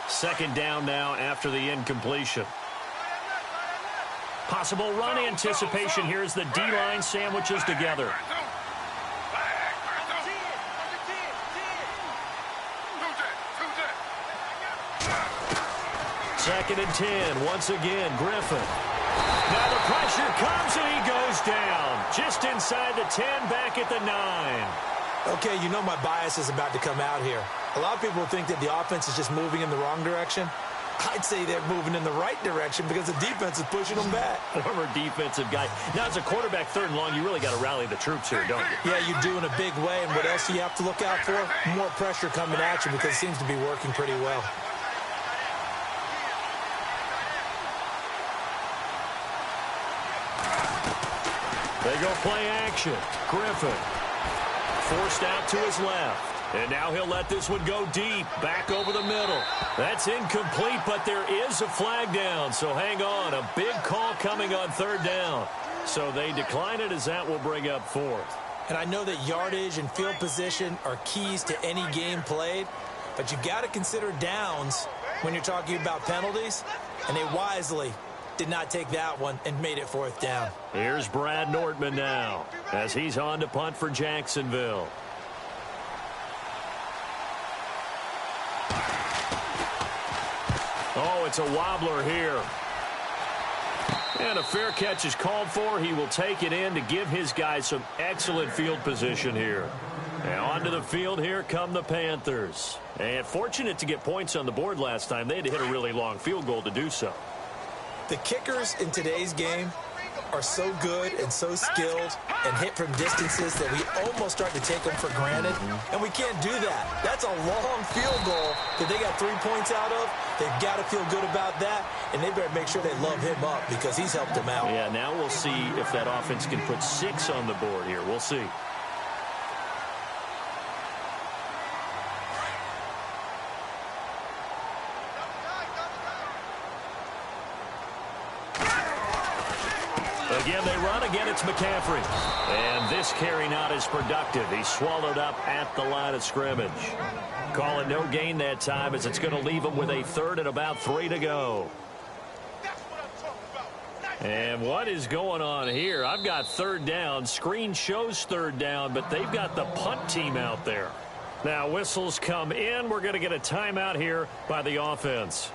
Second down now after the incompletion. Possible run anticipation here as the D-line sandwiches together. Second and 10. Once again, Griffin. Now the pressure comes and he goes down. Just inside the 10, back at the 9. Okay, you know my bias is about to come out here. A lot of people think that the offense is just moving in the wrong direction. I'd say they're moving in the right direction because the defense is pushing them back. Former defensive guy. Now, as a quarterback, third and long, you really got to rally the troops here, don't you? Yeah, you do in a big way. And what else do you have to look out for? More pressure coming at you because it seems to be working pretty well. They go play action. Griffin forced out to his left. And now he'll let this one go deep, back over the middle. That's incomplete, but there is a flag down, so hang on. A big call coming on third down. So they decline it as that will bring up fourth. And I know that yardage and field position are keys to any game played, but you've got to consider downs when you're talking about penalties, and they wisely did not take that one and made it fourth down. Here's Brad Nortman now as he's on to punt for Jacksonville. Oh, it's a wobbler here. And a fair catch is called for. He will take it in to give his guys some excellent field position here. And onto the field, here come the Panthers. And fortunate to get points on the board last time. They had to hit a really long field goal to do so. The kickers in today's game are so good and so skilled and hit from distances that we almost start to take them for granted, and we can't do that. That's a long field goal that they got 3 points out of. They've got to feel good about that, and they better make sure they love him up because he's helped them out. Yeah, now we'll see if that offense can put 6 on the board here. We'll see. Again, they run. Again, it's McCaffrey. And this carry not as productive. He's swallowed up at the line of scrimmage. Call it no gain that time as it's going to leave him with a third and about 3 to go. And what is going on here? I've got third down. Screen shows third down, but they've got the punt team out there. Now, whistles come in. We're going to get a timeout here by the offense.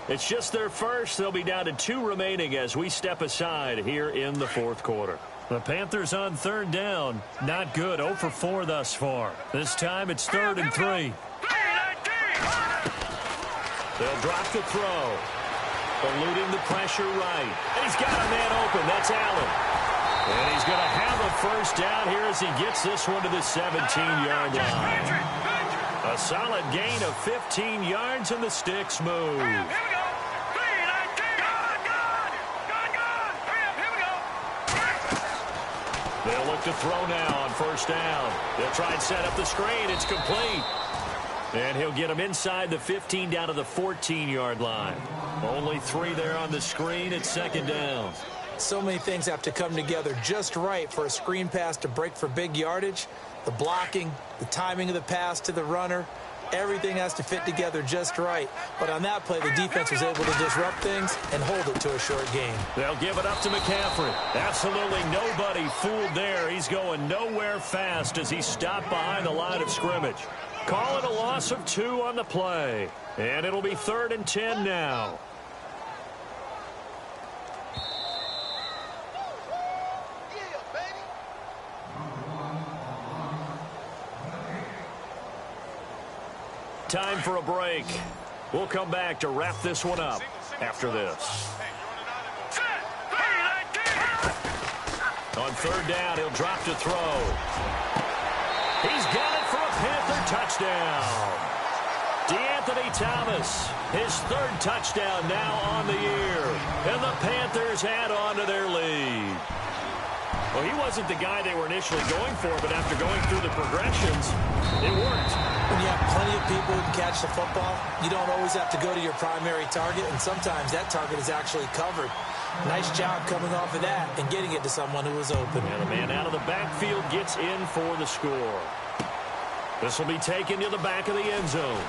It's just their first. They'll be down to 2 remaining as we step aside here in the fourth quarter. The Panthers on third down. Not good. 0 for 4 thus far. This time it's 3rd and 3. They'll drop the throw. Eluding the pressure right. And he's got a man open. That's Allen. And he's going to have a first down here as he gets this one to the 17-yard line. A solid gain of 15 yards, and the sticks move. They'll look to throw now on first down. They'll try and set up the screen. It's complete. And he'll get him inside the 15 down to the 14-yard line. Only 3 there on the screen at second down. So many things have to come together just right for a screen pass to break for big yardage. The blocking, the timing of the pass to the runner, everything has to fit together just right. But on that play, the defense was able to disrupt things and hold it to a short gain. They'll give it up to McCaffrey. Absolutely nobody fooled there. He's going nowhere fast as he stopped behind the line of scrimmage. Call it a loss of 2 on the play. And it'll be 3rd and 10 now. Time for a break. We'll come back to wrap this one up after this. On 3rd down, he'll drop to throw. He's got it for a Panther touchdown. DeAnthony Thomas, his 3rd touchdown now on the year. And the Panthers add on to their lead. Well, he wasn't the guy they were initially going for, but after going through the progressions, it worked. When you have plenty of people who can catch the football, you don't always have to go to your primary target, and sometimes that target is actually covered. Nice job coming off of that and getting it to someone who was open. And the man out of the backfield gets in for the score. This will be taken to the back of the end zone.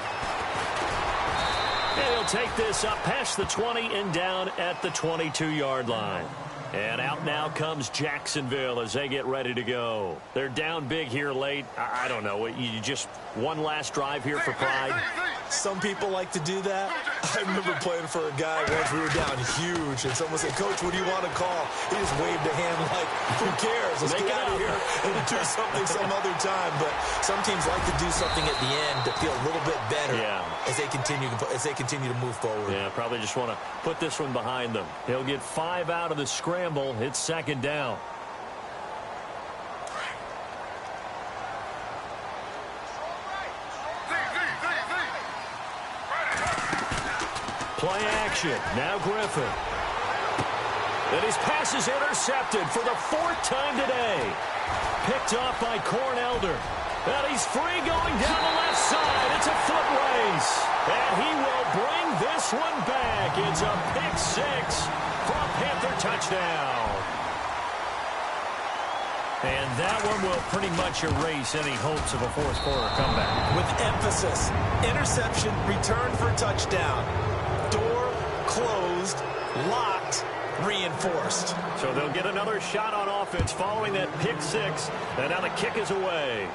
And he'll take this up past the 20 and down at the 22-yard line. And out now comes Jacksonville as they get ready to go. They're down big here late. I don't know. You just one last drive here for pride? Some people like to do that. I remember playing for a guy once. We were down huge, and someone said, "Coach, what do you want to call?" He just waved a hand like, "Who cares? Let's get out of here and do something some other time." But some teams like to do something at the end to feel a little bit better as they continue to move forward. Yeah, probably just want to put this one behind them. He'll get 5 out of the scramble. It's 2nd down. Play action. Now Griffin. And his pass is intercepted for the 4th time today. Picked off by Corn Elder. And he's free going down the left side. It's a foot race. And he will bring this one back. It's a pick 6 for a Panther touchdown. And that one will pretty much erase any hopes of a 4th quarter comeback. With emphasis, interception, return for touchdown. Door closed, locked, reinforced. So they'll get another shot on offense following that pick 6. And now the kick is away.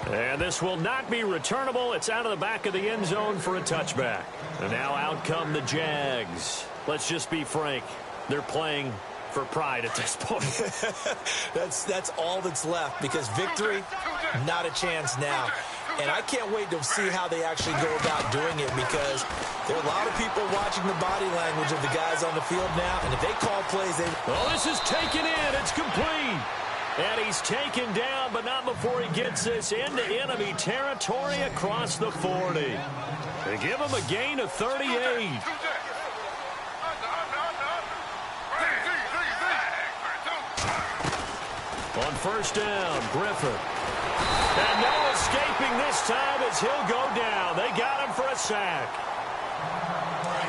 And this will not be returnable. It's out of the back of the end zone for a touchback. And now out come the Jags. Let's just be frank. They're playing for pride at this point. That's all that's left, because victory, not a chance now. And I can't wait to see how they actually go about doing it, because there are a lot of people watching the body language of the guys on the field now, and if they call plays, they... Oh, this is taken in. It's complete. And he's taken down, but not before he gets this into enemy territory across the 40. They give him a gain of 38. On 1st down, Griffin. And no escaping this time as he'll go down. They got him for a sack.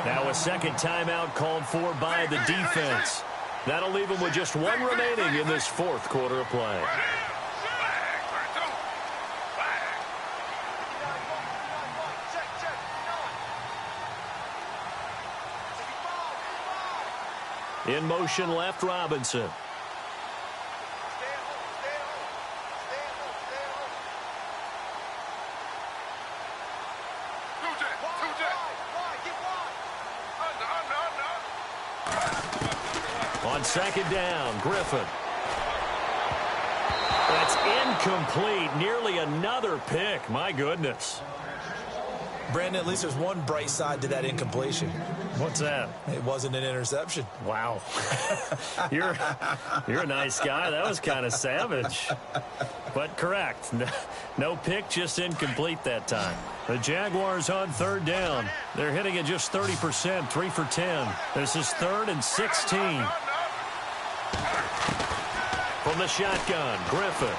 Now a 2nd timeout called for by the defense. That'll leave him with just 1 remaining in this 4th quarter of play. In motion left, Robinson. On 2nd down, Griffin. That's incomplete. Nearly another pick. My goodness. Brandon, at least there's one bright side to that incompletion. What's that? It wasn't an interception. Wow. You're a nice guy. That was kind of savage. But correct. No pick, just incomplete that time. The Jaguars on 3rd down. They're hitting it just 30%, 3 for 10. This is 3rd and 16. From the shotgun, Griffin.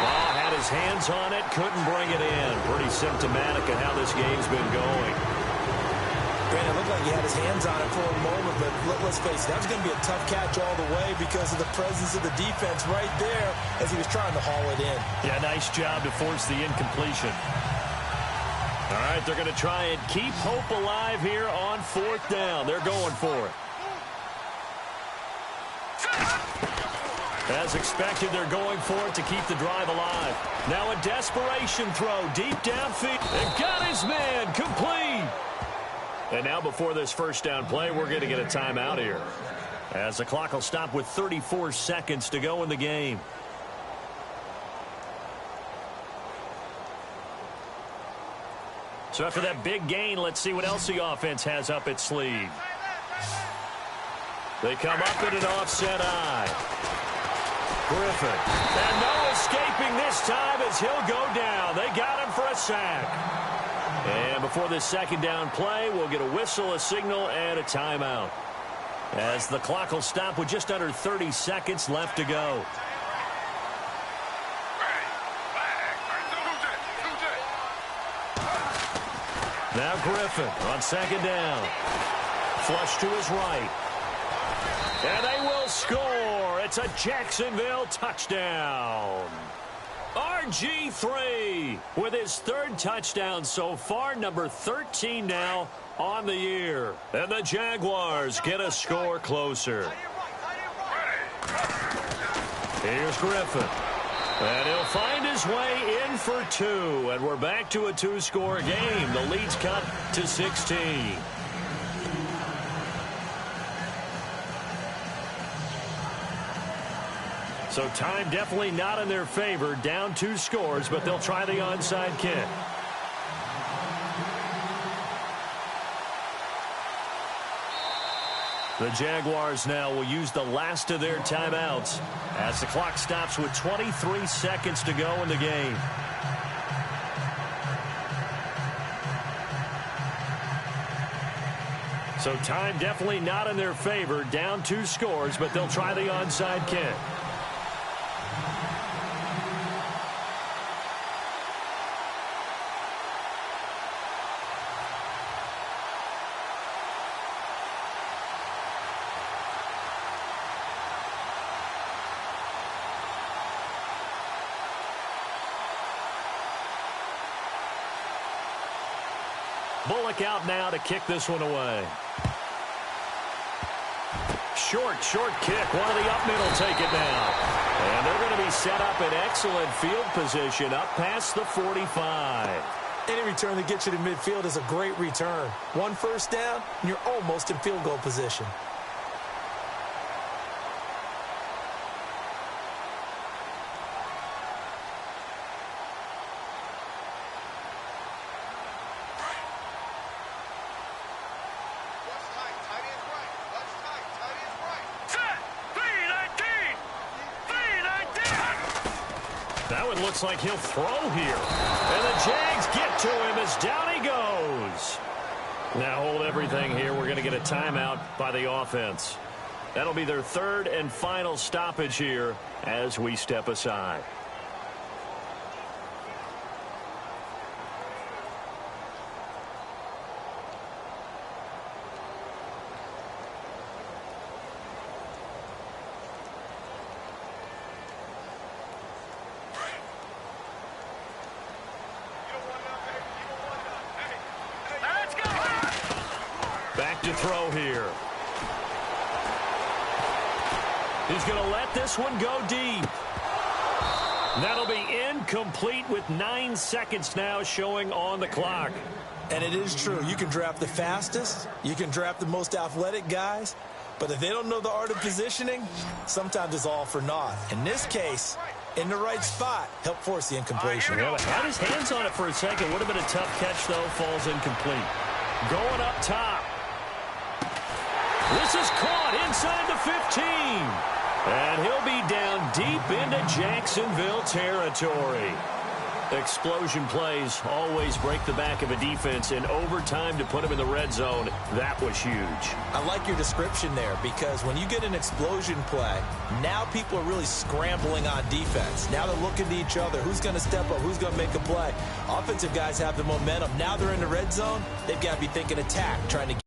Oh, had his hands on it, couldn't bring it in. Pretty symptomatic of how this game's been going. Brandon, it looked like he had his hands on it for a moment, but let's face it, that was going to be a tough catch all the way because of the presence of the defense right there as he was trying to haul it in. Yeah, nice job to force the incompletion. All right, they're going to try and keep hope alive here on 4th down. They're going for it. As expected, they're going for it to keep the drive alive. Now a desperation throw deep downfield. And got his man complete. And now before this first down play, we're going to get a timeout here, as the clock will stop with 34 seconds to go in the game. So after that big gain, let's see what else the offense has up its sleeve. They come up in an offset eye. Griffin. And no escaping this time as he'll go down. They got him for a sack. And before this second down play, we'll get a whistle, a signal, and a timeout, as the clock will stop with just under 30 seconds left to go. Now Griffin on second down. Flush to his right. And they will score. It's a Jacksonville touchdown. RG3 with his 3rd touchdown so far, number 13 now on the year. And the Jaguars get a score closer. Here's Griffin. And he'll find his way in for 2. And we're back to a 2-score game. The lead's cut to 16. So time definitely not in their favor. Down 2 scores, but they'll try the onside kick. The Jaguars now will use the last of their timeouts as the clock stops with 23 seconds to go in the game. So time definitely not in their favor. Down 2 scores, but they'll try the onside kick. Bullock out now to kick this one away. Short kick. One of the up middle take it down. And they're going to be set up in excellent field position up past the 45. Any return that gets you to midfield is a great return. 1 first down, and you're almost in field goal position. That one looks like he'll throw here. And the Jags get to him as down he goes. Now hold everything here. We're going to get a timeout by the offense. That'll be their 3rd and final stoppage here as we step aside. To throw here. He's going to let this one go deep. That'll be incomplete with 9 seconds now showing on the clock. And it is true. You can draft the fastest. You can draft the most athletic guys. But if they don't know the art of positioning, sometimes it's all for naught. In this case, in the right spot, help force the incompletion. Well, had his hands on it for a second. Would have been a tough catch, though. Falls incomplete. Going up top. This is caught inside the 15. And he'll be down deep into Jacksonville territory. Explosion plays always break the back of a defense, in overtime to put them in the red zone. That was huge. I like your description there, because when you get an explosion play, now people are really scrambling on defense. Now they're looking to each other. Who's going to step up? Who's going to make a play? Offensive guys have the momentum. Now they're in the red zone. They've got to be thinking attack, trying to